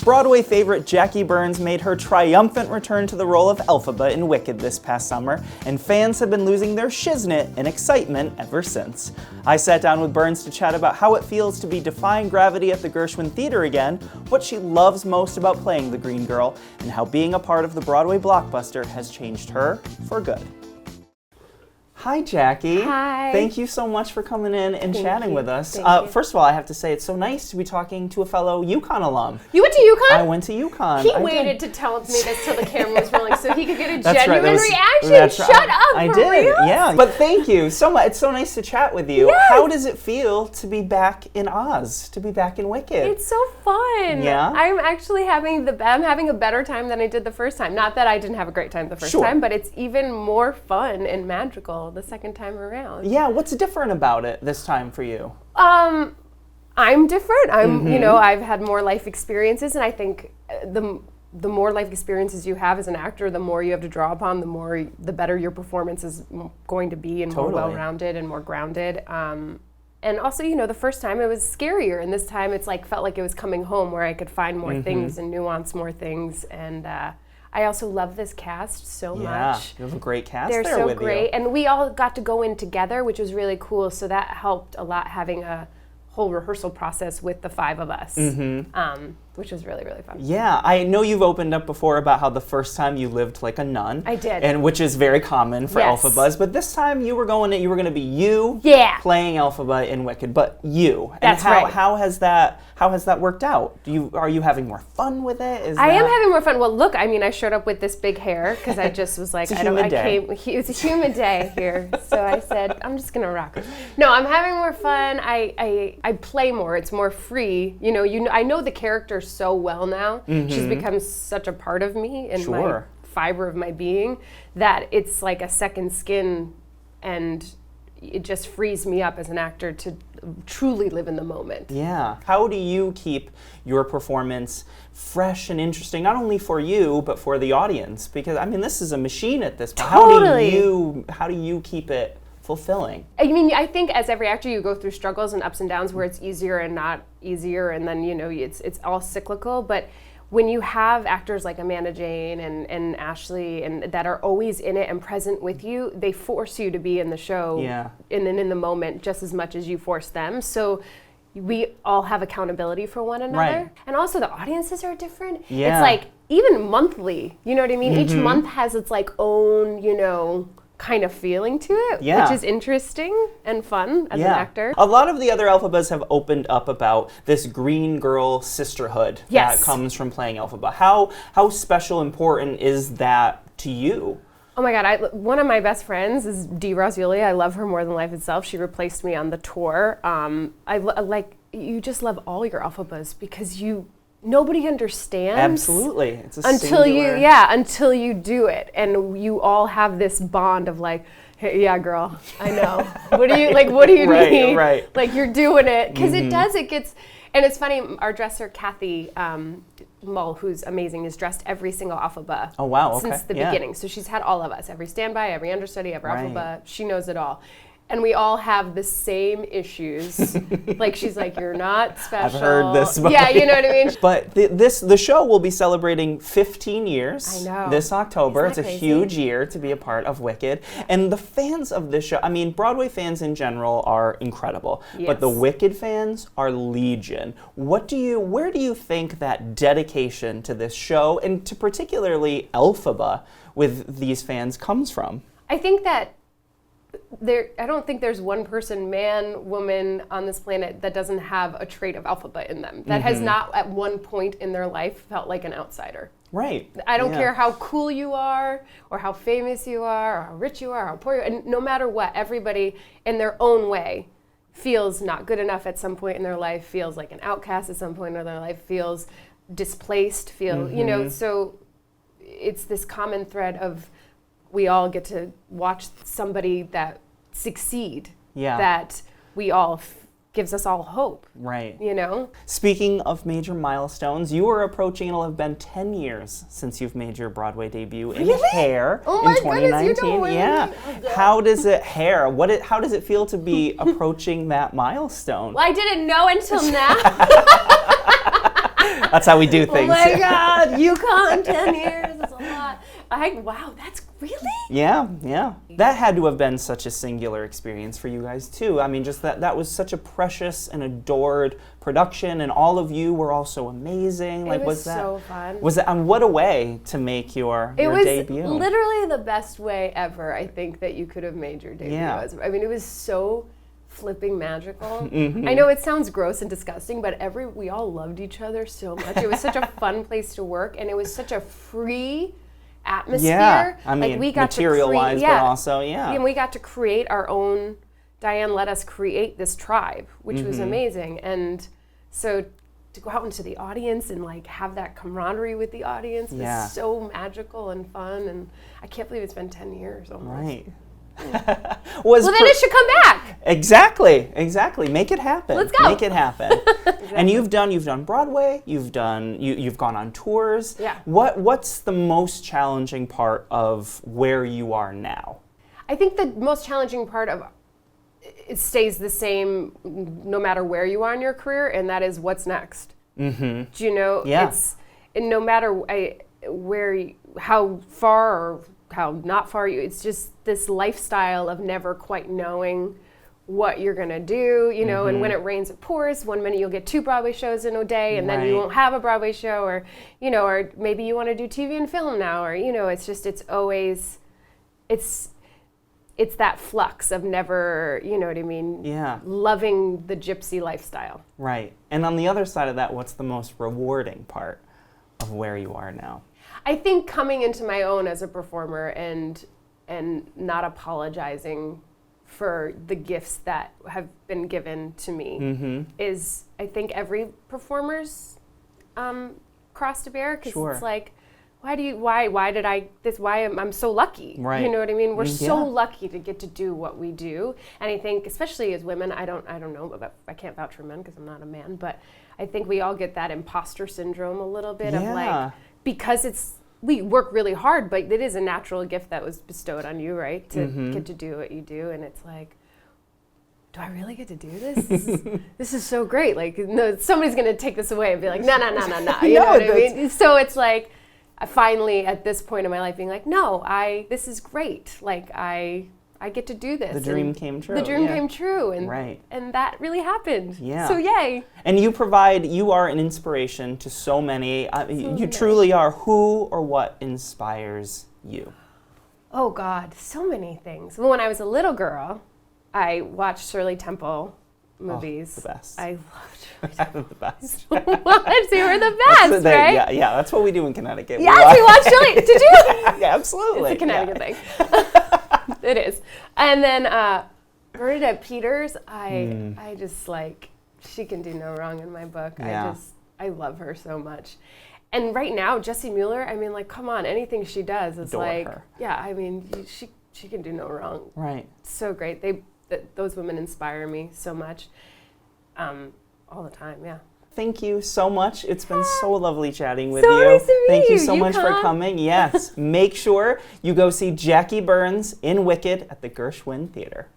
Broadway favorite Jackie Burns made her triumphant return to the role of Elphaba in Wicked this past summer, and fans have been losing their shiznit in excitement ever since. I sat down with Burns to chat about how it feels to be defying gravity at the Gershwin Theater again, what she loves most about playing the Green Girl, and how being a part of the Broadway blockbuster has changed her for good. Hi, Jackie. Hi. Thank you so much for coming in and chatting with us. Thank you. First of all, I have to say it's so nice to be talking to a fellow UConn alum. You went to UConn? I went to UConn. He waited to tell me this till the camera was rolling so he could get a That's right. genuine reaction. That's right. Shut up, I for did, real? yeah. But thank you so much. It's so nice to chat with you. Yes. How does it feel to be back in Oz, to be back in Wicked? It's so fun. Yeah? I'm actually having a better time than I did the first time. Not that I didn't have a great time the first Sure. time, but it's even more fun and magical the second time around. Yeah, what's different about it this time for you? I'm different. I've had more life experiences, and I think the more life experiences you have as an actor, the more you have to draw upon, the better your performance is going to be, and Totally. more well-rounded and more grounded. And also, the first time it was scarier, and this time it's felt like it was coming home, where I could find more things and nuance more things. And I also love this cast so much. Yeah, you have a great cast They're there so with great, you. and we all got to go in together, which was really cool. So that helped a lot, having a whole rehearsal process with the five of us, which was really, really fun. Yeah, I know you've opened up before about how the first time you lived like a nun. I did. And which is very common for Yes. Elphabas, but this time you were going to be you Yeah. playing Elphaba in Wicked, but you. That's and how, right. How has that worked out? Are you having more fun with it? I am having more fun. Well, look, I showed up with this big hair because I just was like, It's a humid day. It's a humid day here, so I said, I'm just gonna rock it. No, I'm having more fun. I play more. It's more free. I know the character so well now. She's become such a part of me and my Sure. fiber of my being that it's like a second skin, and it just frees me up as an actor to truly live in the moment. Yeah. How do you keep your performance fresh and interesting, not only for you, but for the audience? Because, this is a machine at this point. Totally. How do you keep it fulfilling? I think as every actor, you go through struggles and ups and downs where it's easier and not easier, and then, it's all cyclical. But when you have actors like Amanda Jane and Ashley and that are always in it and present with you, they force you to be in the show and then in the moment just as much as you force them. So we all have accountability for one another. Right. And also the audiences are different. Yeah. It's like even monthly, you know what I mean? Each month has its own, kind of feeling to it, Yeah. which is interesting and fun as an actor. A lot of the other Elphabas have opened up about this Green Girl sisterhood Yes. that comes from playing Elphaba. How special, important is that to you? Oh my God, one of my best friends is Dee Rosuli. I love her more than life itself. She replaced me on the tour. You just love all your Elphabas because nobody understands. Absolutely. It's a until singular... until you do it, and you all have this bond of like, hey, yeah, girl, I know. What do you Right, need? right. Like, you're doing it because it gets. And it's funny. Our dresser Kathy Mull, who's amazing, has dressed every single Elphaba. Oh, wow, okay. Since the Yeah. beginning. So she's had all of us, every standby, every understudy, every Right. Elphaba. She knows it all. And we all have the same issues. Like, she's like, you're not special. I've heard this before. Yeah, you know what I mean? But the show will be celebrating 15 years I know. this October. It's Isn't a that crazy? huge year to be a part of Wicked. And the fans of this show, Broadway fans in general are incredible. But the Yes. Wicked fans are legion. Where do you think that dedication to this show, and to particularly Elphaba with these fans, comes from? I think that I don't think there's one person, man, woman on this planet that doesn't have a trait of Elphaba in them, that has not at one point in their life felt like an outsider. Right. I don't Yeah. care how cool you are, or how famous you are, or how rich you are, or how poor you are, and no matter what, everybody in their own way feels not good enough at some point in their life, feels like an outcast at some point in their life, feels displaced, so it's this common thread of we all get to watch somebody that succeed, that we all gives us all hope. Right. Speaking of major milestones, you are approaching, it'll have been 10 years since you've made your Broadway debut in Hair in 2019. Goodness, you know what I mean. How does how does it feel to be approaching that milestone? Well, I didn't know until now. That's how we do things. Oh my God, UConn, 10 years, that's a lot. Wow, that's really? Yeah. That had to have been such a singular experience for you guys too. I mean, just that was such a precious and adored production, and all of you were all so amazing. It was so fun. Was that, and what a way to make your debut. It was literally the best way ever, I think, that you could have made your debut. Yeah. I mean, it was so flipping magical. Mm-hmm. I know it sounds gross and disgusting, but we all loved each other so much. It was such a fun place to work, and it was such a free atmosphere. Yeah, I mean, like we got material-wise, but also, and we got to create our own. Diane let us create this tribe, which was amazing, and so to go out into the audience and like have that camaraderie with the audience was so magical and fun, and I can't believe it's been 10 years almost. Right. Well, then it should come back. Exactly. Make it happen. Let's go. Make it happen. Exactly. And you've done Broadway. You've gone on tours. Yeah. What's the most challenging part of where you are now? I think the most challenging part of it stays the same no matter where you are in your career, and that is what's next. Mm-hmm. Do you know? Yeah. And no matter how far or how not far it's just this lifestyle of never quite knowing what you're gonna do, you know, and when it rains it pours. One minute you'll get 2 Broadway shows in a day, and then you won't have a Broadway show, or you know, or maybe you want to do TV and film now, or you know, it's always it's that flux of never, you know what I mean? Yeah. Loving the gypsy lifestyle. Right. And on the other side of that, what's the most rewarding part of where you are now? I think coming into my own as a performer and not apologizing for the gifts that have been given to me is, I think, every performer's cross to bear, because it's like, why am I so lucky? Right. You know what I mean? We're so lucky to get to do what we do. And I think, especially as women, I don't know, but I can't vouch for men because I'm not a man, but I think we all get that imposter syndrome a little bit of like, because we work really hard, but it is a natural gift that was bestowed on you, right? To get to do what you do. And it's like, do I really get to do this? This is so great. Like, no, somebody's going to take this away and be like, no. You know what I mean? So it's like, I finally, at this point in my life, being like, no, this is great. Like, I get to do this. The dream came true. The dream came true. And that really happened. Yeah. So yay. And you are an inspiration to so many. You truly are. Who or what inspires you? Oh God, so many things. Well, when I was a little girl, I watched Shirley Temple movies. Oh, the best. I loved Shirley Temple. The best. So much. They were the best, right? Yeah, that's what we do in Connecticut. Yes, we watched Shirley. Did you? Yeah, absolutely. It's a Connecticut thing. It is. And then Bernadette Peters, I just like, she can do no wrong in my book. Yeah. I love her so much. And right now, Jessie Mueller, I mean, like, come on, anything she does is Adore like, her. Yeah, I mean, she can do no wrong. Right. So great. Those women inspire me so much, all the time. Yeah. Thank you so much. It's been so lovely chatting with so you. Nice to meet Thank you you. so much for coming. Yes. Make sure you go see Jackie Burns in Wicked at the Gershwin Theater.